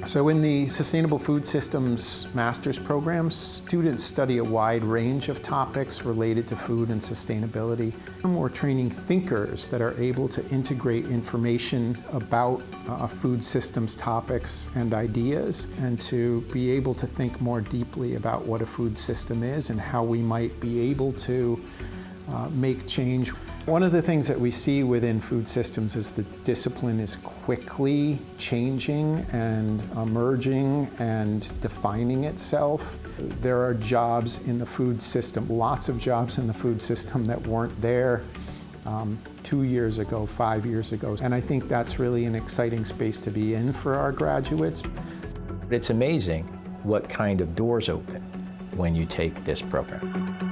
So in the Sustainable Food Systems Master's Program, students study a wide range of topics related to food and sustainability. And we're training thinkers that are able to integrate information about food systems topics and ideas, and to be able to think more deeply about what a food system is and how we might be able to make change. One of the things that we see within food systems is the discipline is quickly changing and emerging and defining itself. There are jobs in the food system, lots of jobs in the food system that weren't there 2 years ago, 5 years ago. And I think that's really an exciting space to be in for our graduates. It's amazing what kind of doors open when you take this program.